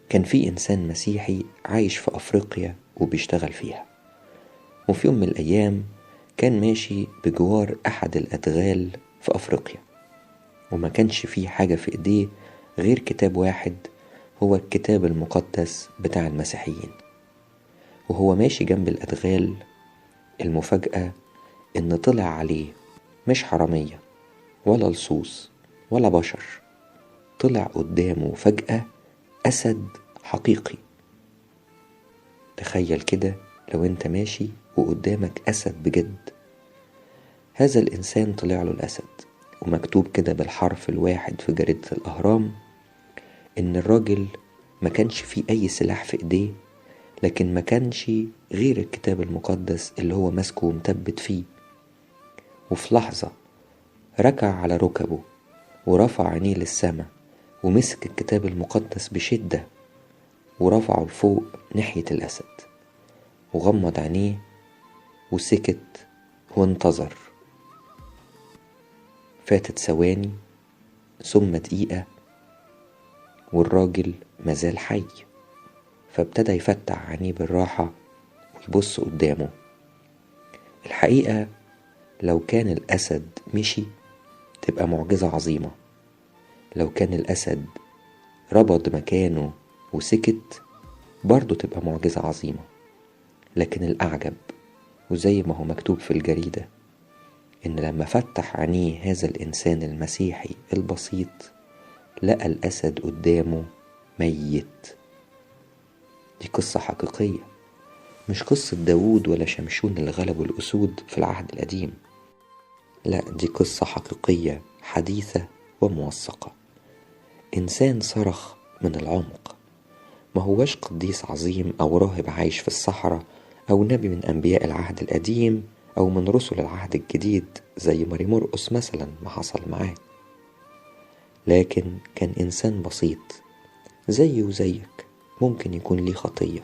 كان في إنسان مسيحي عايش في أفريقيا وبيشتغل فيها، وفي يوم من الأيام كان ماشي بجوار أحد الأدغال في أفريقيا، وما كانش فيه حاجة في إيديه غير كتاب واحد، هو الكتاب المقدس بتاع المسيحيين. وهو ماشي جنب الأدغال، المفاجأة إن طلع عليه مش حرامية ولا لصوص ولا بشر، طلع قدامه فجأة أسد حقيقي. تخيل كده لو انت ماشي وقدامك أسد بجد. هذا الإنسان طلع له الأسد، ومكتوب كده بالحرف الواحد في جريدة الأهرام إن الراجل ما كانش فيه أي سلاح في إيديه، لكن ما كانش غير الكتاب المقدس اللي هو ماسكه ومثبت فيه. وفي لحظة ركع على ركبه ورفع عينيه للسماء ومسك الكتاب المقدس بشدة ورفعه لفوق ناحية الأسد، وغمض عينيه وسكت وانتظر. فاتت ثواني ثم دقيقة والراجل مازال حي، فابتدى يفتح عينيه بالراحة ويبص قدامه. الحقيقة لو كان الأسد مشي تبقى معجزة عظيمة، لو كان الأسد ربض مكانه وسكت برضه تبقى معجزة عظيمة. لكن الأعجب، وزي ما هو مكتوب في الجريدة، إن لما فتح عينيه هذا الإنسان المسيحي البسيط لقى الأسد قدامه ميت. دي قصة حقيقية، مش قصة داوود ولا شمشون اللي غلبوا الأسود في العهد القديم، لا، دي قصة حقيقية حديثة وموثقة. إنسان صرخ من العمق، ما هوش قديس عظيم أو راهب عايش في الصحراء أو نبي من أنبياء العهد القديم أو من رسل العهد الجديد زي ماري مرقس مثلا ما حصل معاه، لكن كان إنسان بسيط زي وزيك، ممكن يكون ليه خطية،